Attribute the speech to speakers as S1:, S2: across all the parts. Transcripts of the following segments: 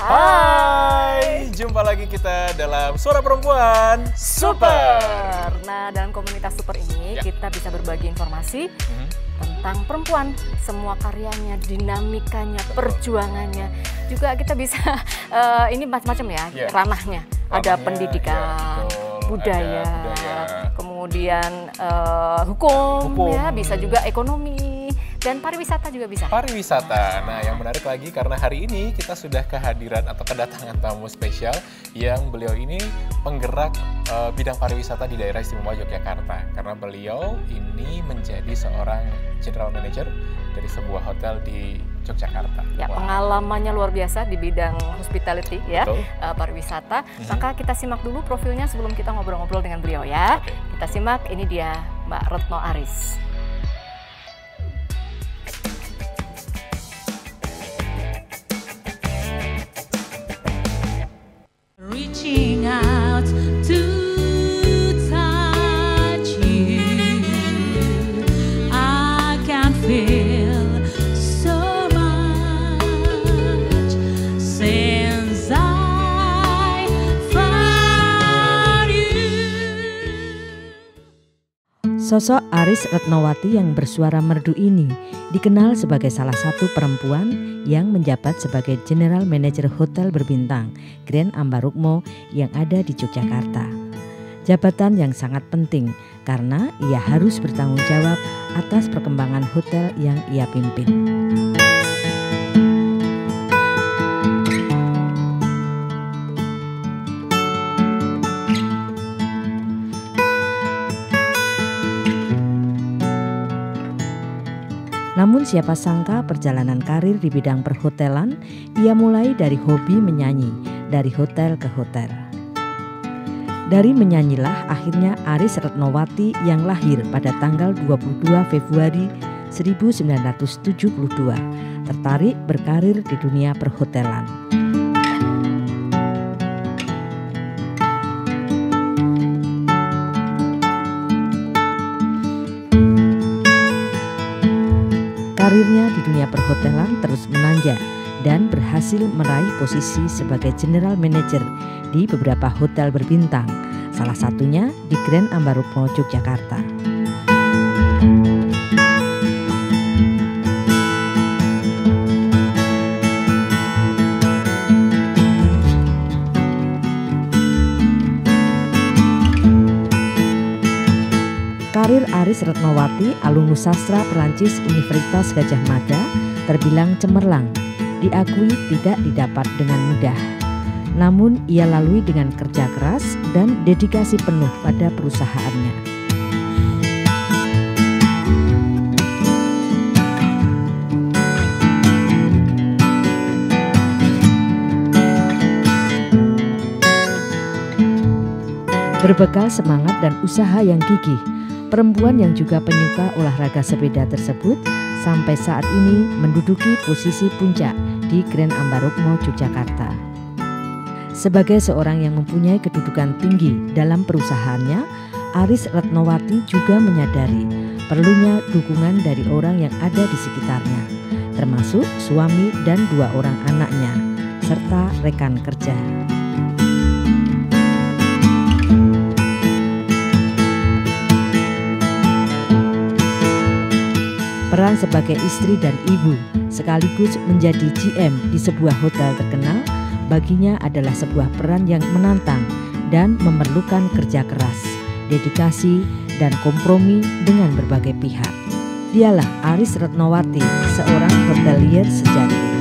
S1: Hai, jumpa lagi kita dalam Suara Perempuan Super.
S2: Nah, dalam komunitas Super ini kita bisa berbagi informasi tentang perempuan, semua karyanya, dinamikanya, perjuangannya. Juga kita bisa ini macam-macam ya ranahnya. Ada pendidikan, budaya, kemudian hukum, ya, bisa juga ekonomi. Dan pariwisata juga bisa.
S1: Pariwisata. Nah, yang menarik lagi karena hari ini kita sudah kehadiran atau kedatangan tamu spesial yang beliau ini penggerak bidang pariwisata di daerah istimewa Yogyakarta. Karena beliau ini menjadi seorang general manager dari sebuah hotel di Yogyakarta.
S2: Ya, pengalamannya luar biasa di bidang hospitality ya, pariwisata. Maka kita simak dulu profilnya sebelum kita ngobrol-ngobrol dengan beliau ya. Kita simak, ini dia Mbak Retno Aris.
S3: Reaching out to touch you, I can feel so much since I found you.
S4: Sosok Aris Retnowati yang bersuara merdu ini dikenal sebagai salah satu perempuan yang menjabat sebagai General Manager Hotel Berbintang Grand Ambarukmo yang ada di Yogyakarta. Jabatan yang sangat penting karena ia harus bertanggung jawab atas perkembangan hotel yang ia pimpin. Namun siapa sangka perjalanan karir di bidang perhotelan, ia mulai dari hobi menyanyi, dari hotel ke hotel. Dari menyanyilah akhirnya Aris Retnowati yang lahir pada tanggal 22 Februari 1972, tertarik berkarir di dunia perhotelan. Karirnya di dunia perhotelan terus menanjak dan berhasil meraih posisi sebagai General Manager di beberapa hotel berbintang, salah satunya di Grand Ambarukmo Yogyakarta. Karir Aris Retnowati, alumnus sastra Perancis Universitas Gadjah Mada, terbilang cemerlang, diakui tidak didapat dengan mudah. Namun ia lalui dengan kerja keras dan dedikasi penuh pada perusahaannya. Berbekal semangat dan usaha yang gigih, perempuan yang juga penyuka olahraga sepeda tersebut sampai saat ini menduduki posisi puncak di Grand Ambarukmo Yogyakarta. Sebagai seorang yang mempunyai kedudukan tinggi dalam perusahaannya, Aris Retnowati juga menyadari perlunya dukungan dari orang yang ada di sekitarnya, termasuk suami dan 2 orang anaknya, serta rekan kerja. Peran sebagai istri dan ibu sekaligus menjadi GM di sebuah hotel terkenal baginya adalah sebuah peran yang menantang dan memerlukan kerja keras, dedikasi, dan kompromi dengan berbagai pihak. Dialah Aris Retnowati, seorang hotelier sejati.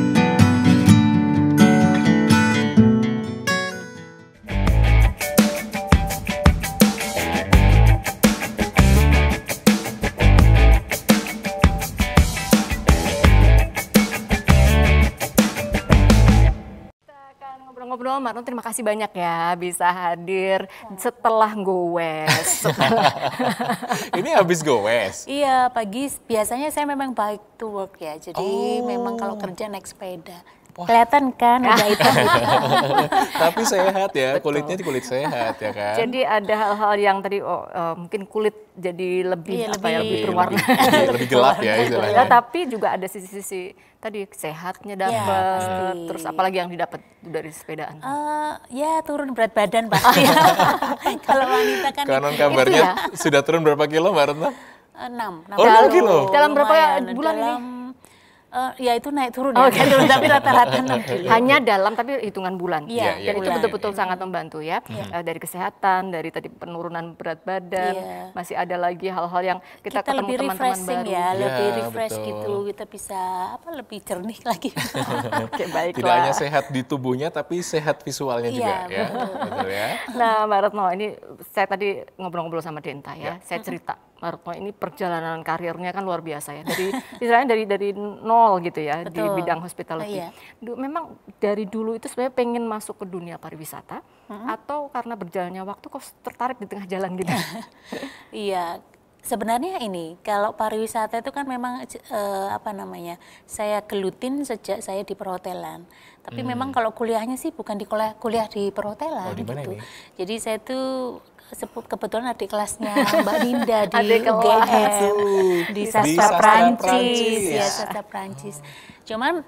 S2: Ngobrol-ngobrol, Mbak Retno, terima kasih banyak ya bisa hadir setelah gowes.
S1: Ini habis gowes?
S5: Iya, pagi biasanya saya memang bike to work ya, jadi memang kalau kerja naik sepeda.
S1: Wah.
S5: Kelihatan kan udah hitam.
S1: Tapi sehat ya, kulitnya kulit sehat ya kan.
S2: Jadi ada hal-hal yang tadi mungkin kulit jadi lebih
S5: Iya,
S2: apa ya, lebih
S5: lebih
S2: berwarna.
S1: lebih gelap ya istilahnya.
S2: Ya, tapi juga ada sisi-sisi tadi sehatnya dapat,
S5: pasti.
S2: terus apalagi yang didapat dari sepedaan.
S5: Ya turun berat badan pasti. Kalau wanita kan
S1: Konon kabarnya sudah turun berapa kilo Mbak Retno?
S5: 6
S1: Oh, 6 kilo?
S2: Dalam berapa
S5: Lumayan.
S2: bulan ini?
S5: Ya itu naik turun ya, turun, tapi rata-rata 6 kilo.
S2: Hanya dalam tapi hitungan bulan.
S5: Iya,
S2: Dan itu
S5: bulan.
S2: betul-betul sangat membantu ya. Dari kesehatan, dari tadi penurunan berat badan,
S5: Iya.
S2: masih ada lagi hal-hal yang kita,
S5: Kita
S2: ketemu
S5: lebih
S2: teman-teman
S5: refreshing
S2: baru.
S5: ya, lebih
S1: Ya,
S5: refresh
S1: betul.
S5: gitu, kita bisa lebih jernih lagi.
S2: Oke, baiklah.
S1: Tidak hanya sehat di tubuhnya, tapi sehat visualnya juga
S5: Iya,
S1: ya. Betul ya.
S2: Nah, Mbak Retno, ini saya tadi ngobrol-ngobrol sama Denta ya. Saya cerita, Mbak Retno ini perjalanan karirnya kan luar biasa ya. Istilahnya dari nol gitu ya, di
S5: Betul.
S2: bidang hospitality.
S5: Iya.
S2: Memang dari dulu itu sebenarnya pengen masuk ke dunia pariwisata, atau karena berjalannya waktu kok tertarik di tengah jalan gitu?
S5: Iya, sebenarnya ini kalau pariwisata itu kan memang saya gelutin sejak saya di perhotelan. Tapi memang kalau kuliahnya sih bukan di kuliah di perhotelan
S1: Oh, di mana
S5: gitu.
S1: ini?
S5: Jadi saya tuh kebetulan adik kelasnya Mbak Dinda di
S2: Adik kelas.
S5: UGM di
S1: Di
S5: sastra
S1: sastra
S5: Prancis,
S1: Prancis.
S5: ya sastra Prancis. Cuman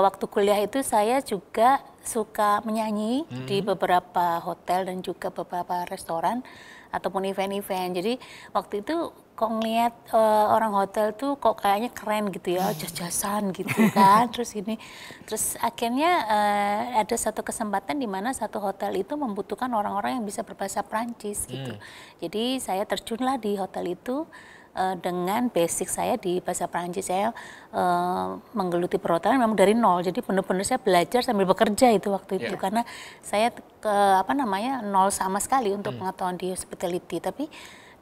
S5: waktu kuliah itu saya juga suka menyanyi di beberapa hotel dan juga beberapa restoran ataupun event-event. Jadi waktu itu kok ngeliat orang hotel tuh kok kayaknya keren gitu ya, jas-jasan gitu kan. Terus akhirnya ada satu kesempatan di mana satu hotel itu membutuhkan orang-orang yang bisa berbahasa Prancis gitu. Jadi saya terjunlah di hotel itu. Dengan basic saya di bahasa Prancis, saya menggeluti perhotelan memang dari nol. Jadi benar-benar saya belajar sambil bekerja itu waktu itu, karena saya nol sama sekali untuk pengetahuan di hospitality. Tapi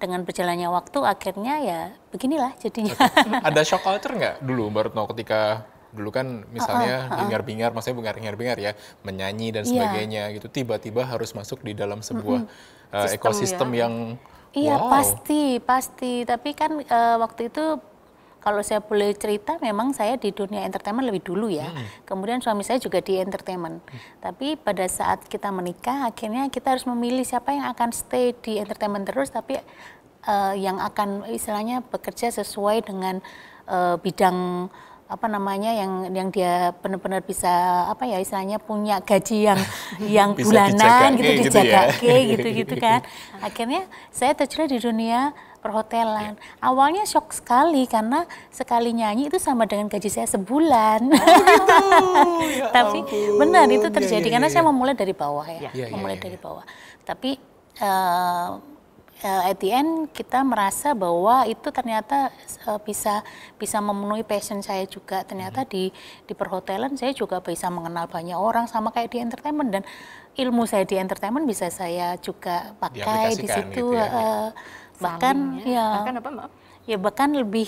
S5: dengan berjalannya waktu akhirnya ya beginilah jadinya.
S1: Ada shock culture nggak dulu Mbak Retno ketika dulu kan misalnya bingar-bingar, maksudnya bukan bingar-bingar ya, menyanyi dan sebagainya gitu, tiba-tiba harus masuk di dalam sebuah ekosistem yang
S5: Iya,
S1: wow.
S5: pasti. Tapi kan waktu itu kalau saya boleh cerita, memang saya di dunia entertainment lebih dulu ya. Kemudian suami saya juga di entertainment. Tapi pada saat kita menikah, akhirnya kita harus memilih siapa yang akan stay di entertainment terus, tapi yang akan istilahnya bekerja sesuai dengan bidang yang dia benar-benar bisa istilahnya punya gaji yang
S1: Bisa
S5: bulanan
S1: dijagake
S5: gitu,
S1: gitu ya.
S5: gitu kan. Akhirnya saya terjun di dunia perhotelan. Awalnya shock sekali karena sekali nyanyi itu sama dengan gaji saya sebulan. Tapi benar itu terjadi karena saya memulai dari bawah ya, memulai dari bawah. Tapi at the end kita merasa bahwa itu ternyata bisa memenuhi passion saya juga. Ternyata di perhotelan saya juga bisa mengenal banyak orang sama kayak di entertainment, dan ilmu saya di entertainment bisa saya juga pakai di situ.
S1: Gitu ya.
S5: Bahkan
S2: Bahkan apa, maaf?
S5: Ya bahkan lebih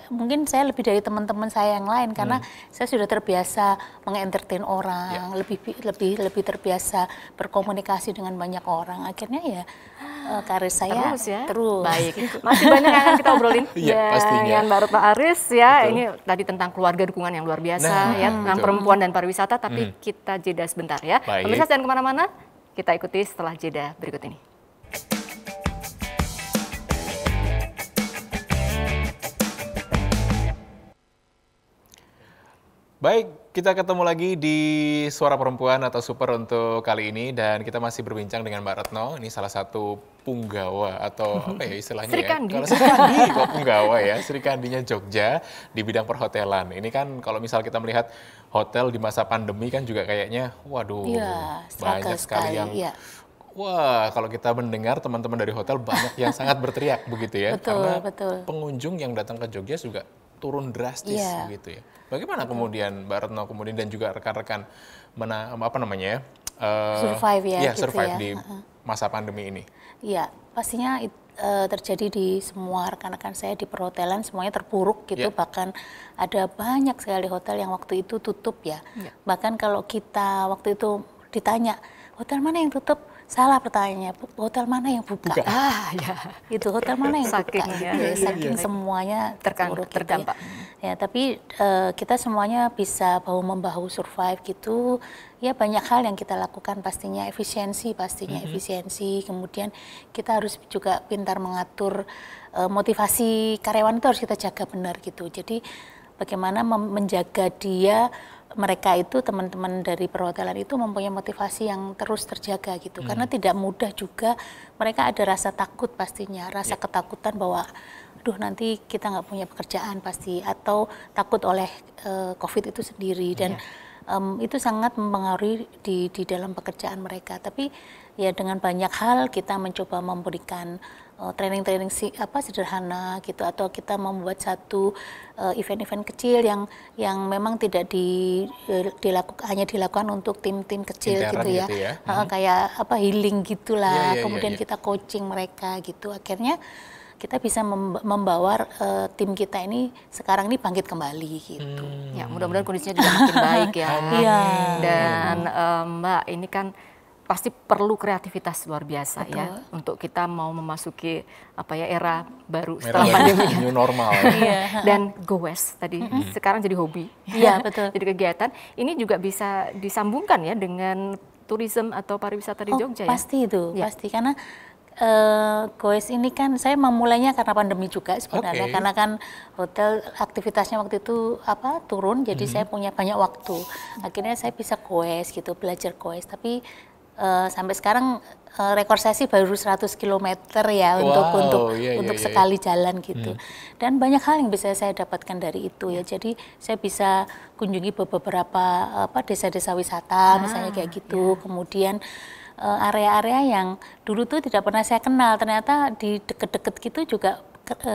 S5: mungkin saya lebih dari teman-teman saya yang lain karena saya sudah terbiasa mengentertain orang, lebih terbiasa berkomunikasi dengan banyak orang. Akhirnya ya karir saya terus.
S2: Baik, masih banyak yang akan kita obrolin dengan Mbak Retno Aris ya. Ini tadi tentang keluarga dukungan yang luar biasa tentang perempuan dan pariwisata, tapi kita jeda sebentar ya. Pemirsa jangan kemana-mana, kita ikuti setelah jeda berikut ini.
S1: Baik, kita ketemu lagi di Suara Perempuan atau Super untuk kali ini, dan kita masih berbincang dengan Mbak Retno. Ini salah satu punggawa atau apa ya istilahnya
S2: Sri Kandi.
S1: Kalau Sri Kandi kok punggawa ya, Sri Kandinya Jogja di bidang perhotelan. Ini kan kalau misal kita melihat hotel di masa pandemi kan juga kayaknya waduh banyak sekali yang wah, kalau kita mendengar teman-teman dari hotel banyak yang sangat berteriak begitu ya. Karena pengunjung yang datang ke Jogja juga turun drastis gitu ya. Bagaimana kemudian Mbak Retno dan juga rekan-rekan survive di masa pandemi ini?
S5: Iya, pastinya terjadi di semua rekan-rekan saya di perhotelan, semuanya terpuruk gitu. Bahkan ada banyak sekali hotel yang waktu itu tutup ya. Bahkan kalau kita waktu itu ditanya, hotel mana yang tutup? salah pertanyaannya, hotel mana yang buka?
S2: Ya.
S5: Itu hotel mana yang
S2: Saking
S5: buka?
S2: ya.
S5: Gitu ya, saking semuanya terpuruk gitu
S2: terdampak.
S5: ya. Tapi kita semuanya bisa bahu-membahu survive gitu. Ya banyak hal yang kita lakukan pastinya efisiensi, efisiensi. Kemudian kita harus juga pintar mengatur motivasi karyawan itu harus kita jaga benar gitu. Jadi bagaimana menjaga mereka itu teman-teman dari perhotelan itu mempunyai motivasi yang terus terjaga gitu. Karena tidak mudah juga, mereka ada rasa takut pastinya, rasa ketakutan bahwa aduh nanti kita nggak punya pekerjaan pasti, atau takut oleh COVID itu sendiri, dan itu sangat mempengaruhi di dalam pekerjaan mereka. Tapi ya dengan banyak hal kita mencoba memberikan training-training sederhana gitu, atau kita membuat satu event-event kecil yang memang tidak hanya dilakukan untuk tim-tim kecil
S1: Intern
S5: gitu ya, kayak healing gitulah, kemudian kita coaching mereka gitu, akhirnya kita bisa membawa tim kita ini sekarang ini bangkit kembali gitu.
S2: Ya, mudah-mudahan kondisinya juga makin baik ya.
S5: Iya.
S2: Dan Mbak, ini kan pasti perlu kreativitas luar biasa.
S5: Betul.
S2: Ya untuk kita mau memasuki era baru
S1: Merah
S2: setelah
S1: baru,
S2: pandemi.
S1: new normal.
S2: Dan go west tadi sekarang jadi hobi.
S5: Iya, betul.
S2: Jadi kegiatan ini juga bisa disambungkan ya dengan turisme atau pariwisata di Jogja ya.
S5: Pasti itu, pasti, karena Goes ini kan saya memulainya karena pandemi juga sebenarnya, karena kan hotel aktivitasnya waktu itu turun, jadi saya punya banyak waktu. Akhirnya saya bisa goes gitu, belajar goes. Tapi sampai sekarang rekor saya sih baru 100 km ya untuk sekali jalan gitu. Dan banyak hal yang bisa saya dapatkan dari itu ya. Jadi saya bisa kunjungi beberapa desa-desa wisata misalnya kayak gitu. Kemudian area-area yang dulu tuh tidak pernah saya kenal, ternyata di deket-deket gitu juga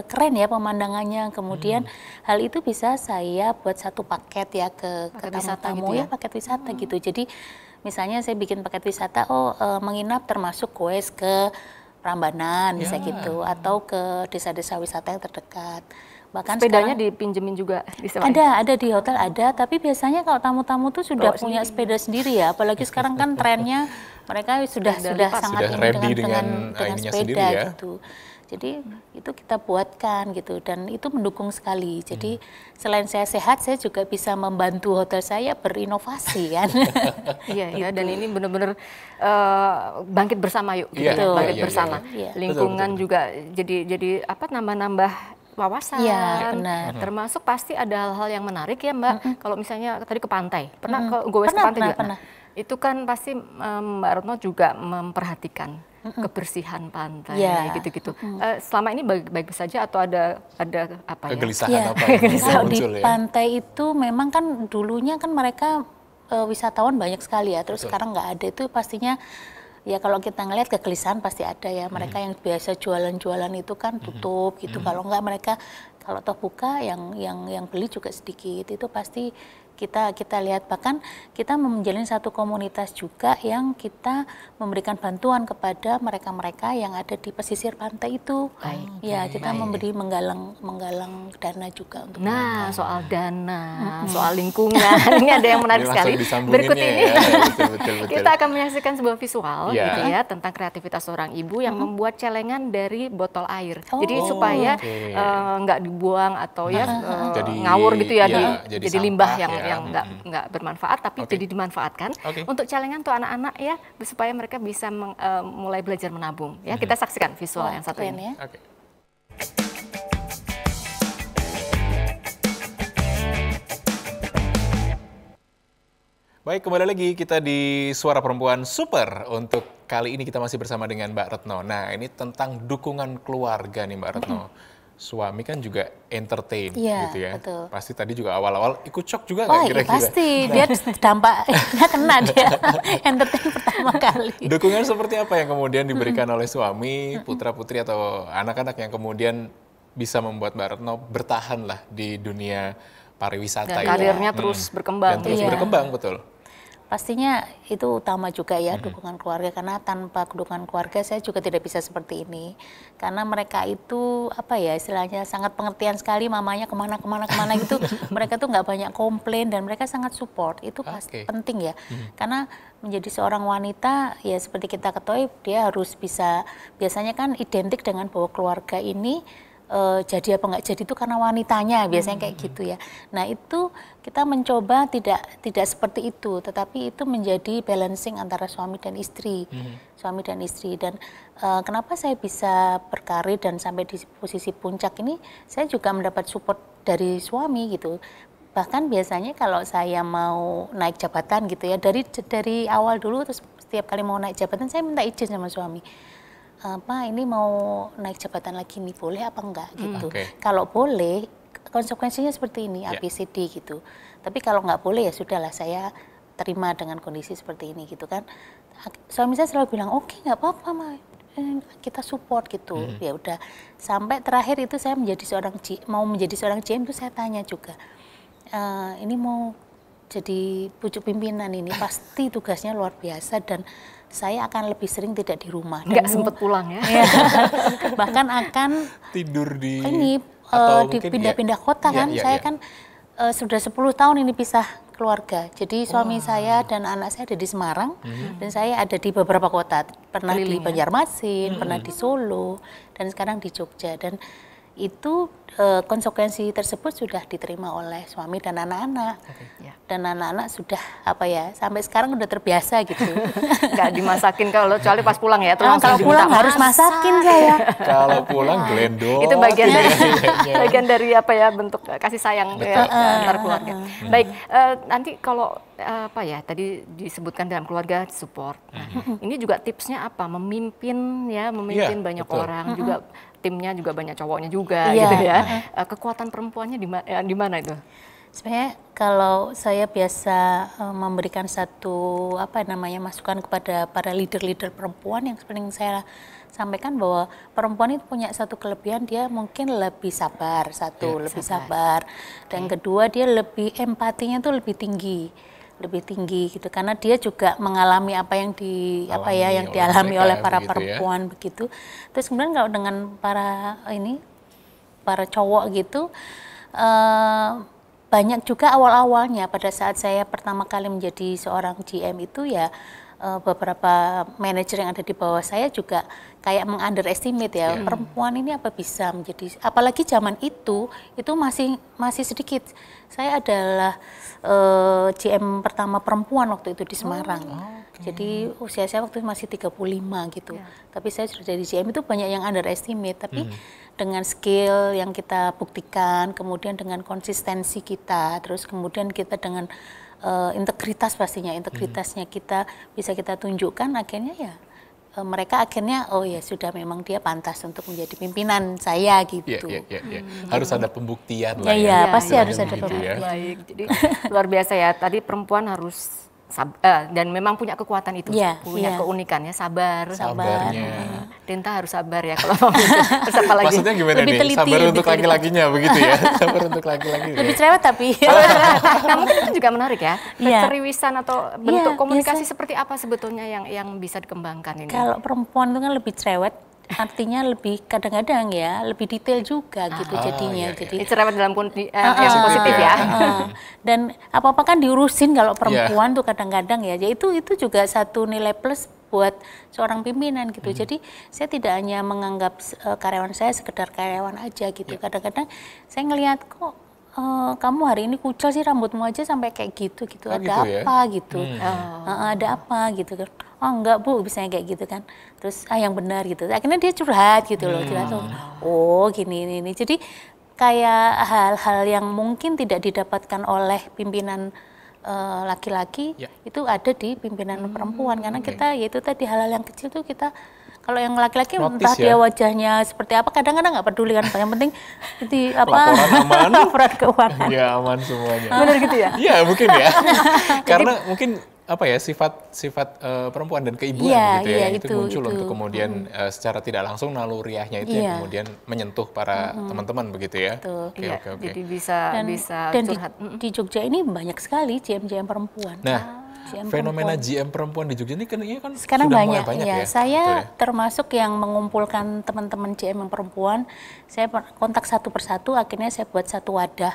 S5: keren ya pemandangannya. Kemudian hal itu bisa saya buat satu paket ya ke tamu-tamu gitu ya, paket wisata gitu. Jadi misalnya saya bikin paket wisata, menginap termasuk goes ke Prambanan bisa gitu, atau ke desa-desa wisata yang terdekat. Bahkan
S2: sepedanya dipinjemin juga di
S5: ada di hotel ada, tapi biasanya kalau tamu-tamu tuh sudah punya sepeda sendiri ya, apalagi sekarang kan trennya mereka sudah sangat
S1: ready
S5: dengan sepeda
S1: ya.
S5: gitu. Jadi itu kita buatkan gitu, dan itu mendukung sekali. Jadi selain saya sehat, saya juga bisa membantu hotel saya berinovasi kan.
S2: Iya, dan ini benar-benar bangkit bersama yuk, bangkit bersama. Lingkungan betul. Juga jadi nambah wawasan.
S5: Iya, benar.
S2: Termasuk pasti ada hal-hal yang menarik ya Mbak. Kalau misalnya tadi ke pantai, pernah ke pantai juga? Pernah. Itu kan pasti Mbak Retno juga memperhatikan kebersihan pantai gitu-gitu. Selama ini baik-baik saja atau ada
S1: kegelisahan apa
S5: yang muncul di pantai itu memang kan dulunya kan mereka wisatawan banyak sekali ya, terus sekarang nggak ada, itu pastinya ya kalau kita ngelihat kegelisahan pasti ada ya. Mereka yang biasa jualan-jualan itu kan tutup gitu. Kalau nggak mereka kalau toh buka yang beli juga sedikit. Itu pasti kita lihat, bahkan kita menjalin satu komunitas juga yang kita memberikan bantuan kepada mereka-mereka yang ada di pesisir pantai itu. Ya, kita menggalang dana juga untuk mereka.
S2: Soal dana, soal lingkungan, ini ada yang menarik sekali. Berikut ini
S1: betul.
S2: Kita akan menyaksikan sebuah visual gitu ya tentang kreativitas seorang ibu yang membuat celengan dari botol air. Jadi supaya nggak dibuang atau ngawur gitu ya, jadi limbah yang nggak bermanfaat, tapi jadi dimanfaatkan untuk celengan untuk anak-anak ya, supaya mereka bisa mulai belajar menabung ya. Kita saksikan visual yang satu ini.
S1: Baik, kembali lagi kita di Suara Perempuan Super. Untuk kali ini kita masih bersama dengan Mbak Retno. Nah, ini tentang dukungan keluarga nih Mbak Retno. Suami kan juga entertain gitu ya.
S5: Betul.
S1: Pasti tadi juga awal-awal ikut shock juga nggak kira-kira?
S5: Pasti, dia dampaknya kena dia entertain pertama kali.
S1: Dukungan seperti apa yang kemudian diberikan oleh suami, putra-putri atau anak-anak yang kemudian bisa membuat Mbak Retno bertahan lah di dunia pariwisata.
S2: Dan karirnya terus berkembang.
S1: Dan terus berkembang, betul.
S5: pastinya itu utama juga ya, dukungan keluarga, karena tanpa dukungan keluarga saya juga tidak bisa seperti ini. Karena mereka itu apa ya istilahnya sangat pengertian sekali, mamanya kemana gitu, mereka tuh nggak banyak komplain dan mereka sangat support, itu pasti penting ya. Karena menjadi seorang wanita ya seperti kita ketahui dia harus bisa, biasanya kan identik dengan bahwa keluarga ini jadi apa nggak jadi itu karena wanitanya, biasanya kayak gitu ya. Nah itu kita mencoba tidak seperti itu, tetapi itu menjadi balancing antara suami dan istri, suami dan istri. Dan kenapa saya bisa berkarir dan sampai di posisi puncak ini, saya juga mendapat support dari suami gitu. Bahkan biasanya kalau saya mau naik jabatan gitu ya, dari awal dulu terus setiap kali mau naik jabatan saya minta izin sama suami. Pak ini mau naik jabatan lagi nih, boleh apa enggak gitu. Kalau boleh konsekuensinya seperti ini, ABCD gitu. Tapi kalau nggak boleh ya sudahlah, saya terima dengan kondisi seperti ini gitu kan. Suami saya selalu bilang oke, nggak apa-apa Ma, kita support gitu. Ya udah, sampai terakhir itu saya mau menjadi seorang GM itu saya tanya juga, ini mau jadi pucuk pimpinan ini pasti tugasnya luar biasa dan saya akan lebih sering tidak di rumah.
S2: Nggak sempet pulang ya.
S5: Bahkan akan
S1: tidur di
S5: ini dipindah-pindah kota kan. Saya kan sudah 10 tahun ini pisah keluarga. Jadi suami saya dan anak saya ada di Semarang dan saya ada di beberapa kota. Pernah di Banjarmasin, pernah di Solo dan sekarang di Jogja. Dan itu konsekuensi tersebut sudah diterima oleh suami dan anak-anak. Dan anak-anak sudah apa ya, sampai sekarang udah terbiasa gitu.
S2: Nggak dimasakin kalau kecuali pas pulang ya.
S5: Kalau pulang harus masakin saya.
S1: Kalau pulang glendong.
S2: Itu bagian dari bagian dari apa ya, bentuk kasih sayang ya, antar keluarga. Baik, nanti kalau apa ya tadi disebutkan dalam keluarga support. Nah, ini juga tipsnya apa? Memimpin ya, memimpin banyak orang juga. Timnya juga banyak cowoknya juga gitu ya. Kekuatan perempuannya di mana itu?
S5: Sebenarnya kalau saya biasa memberikan satu masukan kepada para leader-leader perempuan, yang paling saya sampaikan bahwa perempuan itu punya satu kelebihan, dia mungkin lebih sabar, lebih sabar. Dan kedua dia lebih empatinya tuh lebih tinggi gitu, karena dia juga mengalami apa yang dialami oleh para perempuan begitu. Terus kemudian kalau dengan para cowok gitu, banyak juga awal-awalnya pada saat saya pertama kali menjadi seorang GM itu ya, beberapa manajer yang ada di bawah saya juga kayak meng-underestimate ya, perempuan ini apa bisa menjadi, apalagi zaman itu masih sedikit. Saya adalah GM pertama perempuan waktu itu di Semarang. Jadi usia saya waktu itu masih 35 gitu. Tapi saya sudah jadi GM, itu banyak yang underestimate, tapi dengan skill yang kita buktikan, kemudian dengan konsistensi kita, terus kemudian kita dengan integritasnya kita bisa kita tunjukkan, akhirnya ya mereka akhirnya sudah memang dia pantas untuk menjadi pimpinan saya gitu.
S1: Harus ada pembuktian lah
S5: ya. Pasti harus ada pembuktian.
S2: Baik, jadi luar biasa ya. Tadi perempuan harus dan memang punya kekuatan itu, punya keunikannya, sabarnya. Tinta harus sabar ya kalau mau terus apa lagi?
S1: Maksudnya gimana
S5: lebih
S1: nih?
S5: teliti,
S1: Sabar untuk laki-lakinya begitu ya? Sabar untuk laki-laki.
S5: Lebih cerewet tapi.
S2: Nah, mungkin itu juga menarik ya. Keceriwisan atau bentuk komunikasi seperti apa sebetulnya yang bisa dikembangkan ini?
S5: Kalau perempuan itu kan lebih cerewet, artinya lebih kadang-kadang ya lebih detail juga gitu jadinya. Jadi
S2: cerewet dalam yang positif ya.
S5: Dan apa-apa kan diurusin kalau perempuan tuh kadang-kadang ya. Itu juga satu nilai plus buat seorang pimpinan gitu. Jadi saya tidak hanya menganggap karyawan saya sekedar karyawan aja gitu. Kadang-kadang saya ngelihat kok kamu hari ini kucel sih, rambutmu aja sampai kayak gitu. Ada apa gitu. Ada apa gitu kan. Oh enggak Bu, misalnya kayak gitu kan. Terus yang benar gitu. Akhirnya dia curhat gitu loh. Oh gini. Jadi kayak hal-hal yang mungkin tidak didapatkan oleh pimpinan laki-laki itu ada di pimpinan perempuan, karena kita yaitu tadi hal-hal yang kecil tuh kita, kalau yang laki-laki entah dia wajahnya seperti apa kadang-kadang nggak peduli kan, yang penting di
S1: laporan aman,
S5: laporan keuangan
S1: aman semuanya.
S2: Benar gitu ya?
S1: Iya mungkin ya. Karena mungkin sifat perempuan dan keibuan gitu ya, itu muncul untuk kemudian secara tidak langsung naluriahnya itu yang kemudian menyentuh para teman-teman begitu ya.
S2: Jadi bisa
S5: dan
S2: curhat.
S5: di Jogja ini banyak sekali GM-GM perempuan.
S1: Nah, Fenomena GM perempuan di Jogja ini kan
S5: sekarang
S1: sudah
S5: banyak,
S1: mulai banyak
S5: ya.
S1: ya.
S5: Saya
S1: Betul ya?
S5: termasuk yang mengumpulkan teman-teman GM yang perempuan. Saya kontak satu persatu, akhirnya saya buat satu wadah.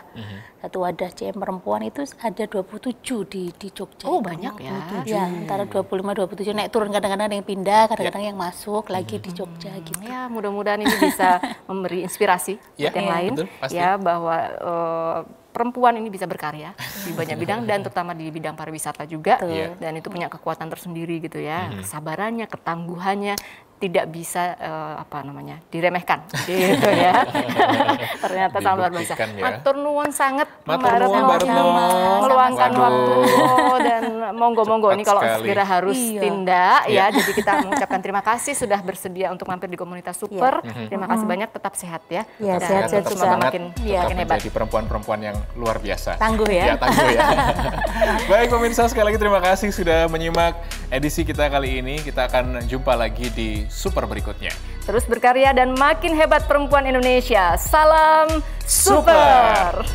S5: Satu wadah GM perempuan itu ada 27 di Jogja.
S2: Oh, banyak ya.
S5: Ya, antara 25-27 naik turun, kadang-kadang ada yang pindah, kadang-kadang yang masuk lagi di Jogja gitu.
S2: Ya, mudah-mudahan ini bisa memberi inspirasi buat yang lain,
S1: betul, pasti.
S2: ya, bahwa perempuan ini bisa berkarya di banyak bidang dan terutama di bidang pariwisata juga. Dan itu punya kekuatan tersendiri gitu ya, kesabarannya, ketangguhannya tidak bisa diremehkan gitu ya. Ternyata sangat luar biasa.
S1: Ya.
S2: Matur nuwun sangat
S1: Matur nuwun Mbak Retno.
S2: meluangkan
S1: Waduh.
S2: waktu dan monggo-monggo ini kalau
S1: sekali.
S2: segera harus tindak ya. Jadi kita mengucapkan terima kasih sudah bersedia untuk mampir di Komunitas Super. Terima kasih banyak, tetap sehat ya.
S5: Ya,
S2: Dan
S5: sehat-sehat
S2: tetap
S5: juga.
S2: makin
S1: Tetap
S2: hebat.
S1: menjadi perempuan-perempuan yang luar biasa.
S5: Tangguh ya.
S1: Ya, tangguh ya. Baik pemirsa, sekali lagi terima kasih sudah menyimak edisi kita kali ini. Kita akan jumpa lagi di Super berikutnya.
S2: Terus berkarya dan makin hebat perempuan Indonesia. Salam Super.